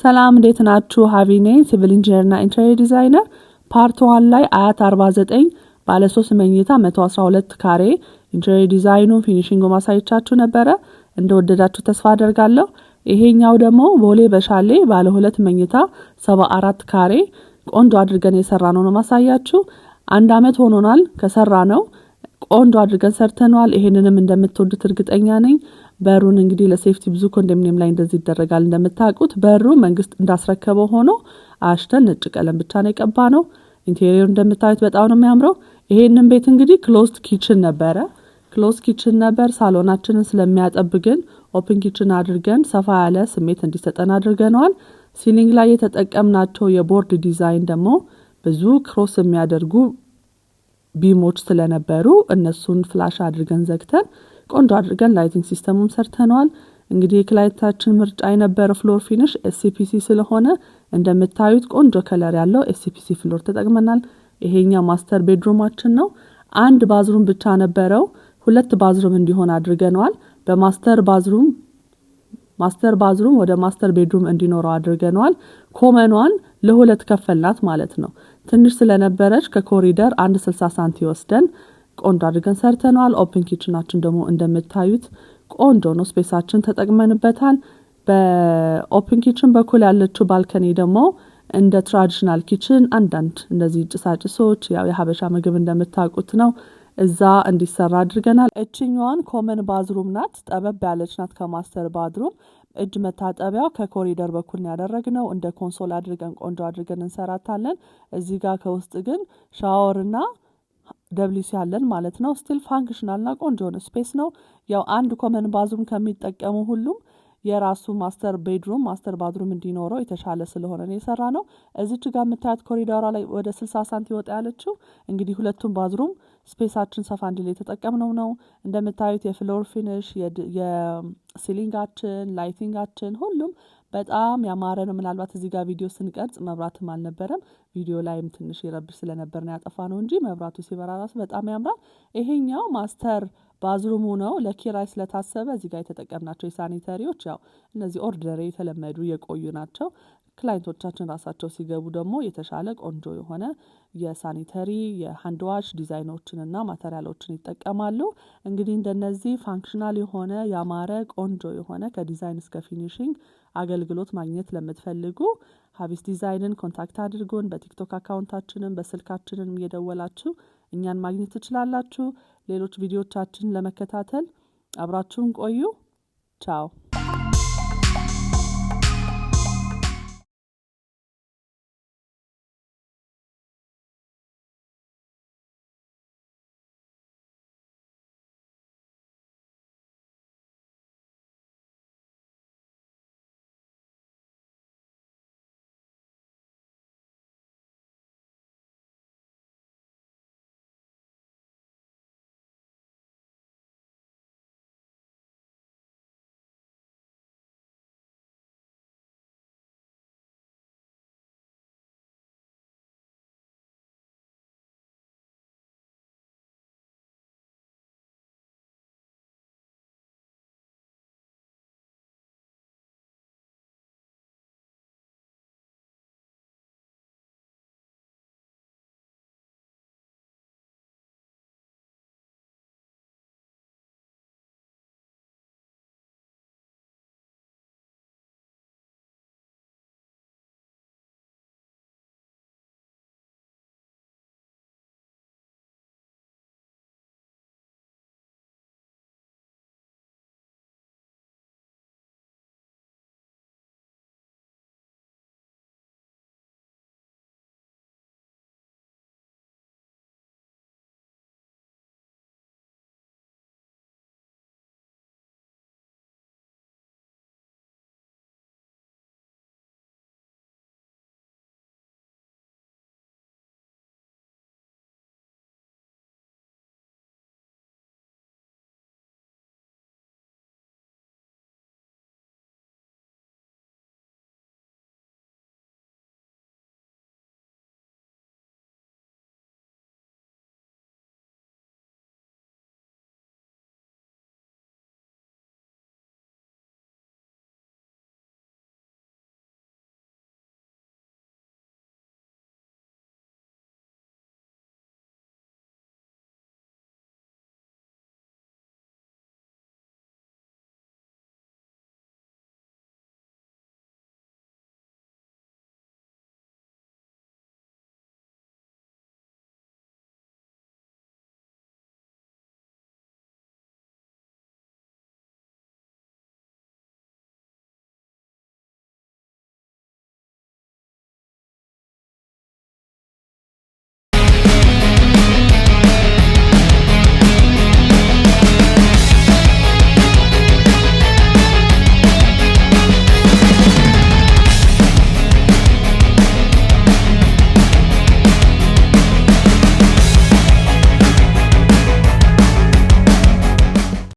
ሰላም እንዴት ናችሁ? ሀቢ ነኝ ሲቪል ኢንጂነር እና ኢንተሪየር ዲዛይነር። ፓርት 1 ላይ አያት 49 ባለ 3 መኝታ 112 ካሬ ኢንተሪየር ዲዛይኑ ፊኒሺንጉ ማሳየቻችሁ ነበረ። እንደወደዳችሁ ተስፋ አደርጋለሁ። ይሄኛው ደግሞ ቦሌ በሻሌ ባለ 2 መኝታ 74 ካሬ ቆንጆ አድርገን የሰራነው ነው ማሳያችሁ። 1 አመት ሆኖናል ከሰራነው። ቆንጆ አድርገን ሰርተናል። ይሄንንም እንደምትወዱት እርግጠኛ ነኝ። በሩን እንግዲህ ለሴፍቲ ብዙ ኮንዶሚኒየም ላይ እንደዚህ ይደረጋል እንደምታውቁት። በሩ መንግስት እንዳስረከበው ሆኖ አሽተን ነጭ ቀለም ብቻ ነው የቀባነው። ኢንቴሪየሩ እንደምታዩት በጣም ነው የሚያምረው። ይሄንን ቤት እንግዲህ ክሎዝድ ኪችን ነበረ። ክሎዝ ኪችን ነበር። ሳሎናችንን ስለሚያጠብ ግን ኦፕን ኪችን አድርገን ሰፋ ያለ ስሜት እንዲሰጠን አድርገናል። ሲሊንግ ላይ የተጠቀምናቸው የቦርድ ዲዛይን ደግሞ ብዙ ክሮስ የሚያደርጉ ቢሞች ስለነበሩ እነሱን ፍላሽ አድርገን ዘግተን ቆንጆ አድርገን ላይቲንግ ሲስተሙን ሰርተናል። እንግዲህ የክላይንታችን ምርጫ የነበረው ፍሎር ፊኒሽ ኤስሲፒሲ ስለሆነ እንደምታዩት ቆንጆ ከለር ያለው ኤስሲፒሲ ፍሎር ተጠቅመናል። ይሄኛው ማስተር ቤድሩማችን ነው። 1 ባዝሩም ብቻ ነበረው 2 ባዝሩም እንዲሆን አድርገናል። በማስተር ባዝሩም ወደ ማስተር ቤድሩም እንዲኖረው አድርገናል። ኮመኗን ለሁለት ከፈልናት ማለት ነው። ትንሽ ስለነበረች ከኮሪደር 1.60 ሳንቲ ወስደን ቆንጆ አድርገን ሰርተናል። ኦፕን ኪችናችን ደግሞ እንደምታዩት ቆንጆ ነው። ስፔሳችን ተጠቅመንበታል። በኦፕን ኪችን በኩል ያለችው ባልከኒ ደግሞ እንደ ትራዲሽናል ኪችን አንዳንድ እንደዚህ ጭሳጭሶች ያው የሀበሻ ምግብ እንደምታውቁት ነው እዛ እንዲሰራ አድርገናል። እችኛዋን ኮመን ባዝሩም ናት። ጠበብ ያለች ናት ከማስተር ባዝሩም። እጅ መታጠቢያው ከኮሪደር በኩል ያደረግነው እንደ ኮንሶል አድርገን ቆንጆ አድርገን እንሰራታለን። እዚህ ጋር ከውስጥ ግን ሻወርና ደብሊሲ ያለን ማለት ነው። ስቲል ፋንክሽናልና ቆንጆ ነው ስፔስ ነው። ያው አንድ ኮመን ባዝሩም ከሚጠቀሙ ሁሉም የራሱ ማስተር ባዝሩም እንዲኖረው የተሻለ ስለሆነ ነው የሰራነው። እዚች ጋር የምታያት ኮሪደሯ ላይ ወደ 60 ሳንቲ ወጣ ያለችው እንግዲህ ሁለቱም ባዝሩም ስፔሳችን ሰፋ እንዲል የተጠቀምነው ነው። እንደምታዩት የፍሎር ፊኒሽ የሲሊንጋችን ላይቲንጋችን ሁሉም በጣም ያማረ ነው። ምናልባት እዚህ ጋር ቪዲዮ ስንቀርጽ መብራትም አልነበረም። ቪዲዮ ላይም ትንሽ ይረብሽ ስለነበር ነው ያጠፋነው እንጂ መብራቱ ሲበራ ራሱ በጣም ያምራል። ይሄኛው ማስተር ባዝሩሙ ነው። ለኪራይ ስለታሰበ እዚህ ጋር የተጠቀምናቸው የሳኒተሪዎች ያው እነዚህ ኦርዲነሪ የተለመዱ የቆዩ ናቸው። ክላይንቶቻችን ራሳቸው ሲገቡ ደግሞ የተሻለ ቆንጆ የሆነ የሳኒተሪ የሃንድ ዋሽ ዲዛይኖችንና ማቴሪያሎችን ይጠቀማሉ። እንግዲህ እንደነዚህ ፋንክሽናል የሆነ ያማረ ቆንጆ የሆነ ከዲዛይን እስከ ፊኒሺንግ አገልግሎት ማግኘት ለምትፈልጉ ሀቢስ ዲዛይንን ኮንታክት አድርጉን። በቲክቶክ አካውንታችንን በስልካችንን እየደወላችሁ እኛን ማግኘት ትችላላችሁ። ሌሎች ቪዲዮዎቻችንን ለመከታተል አብራችሁን ቆዩ። ቻው።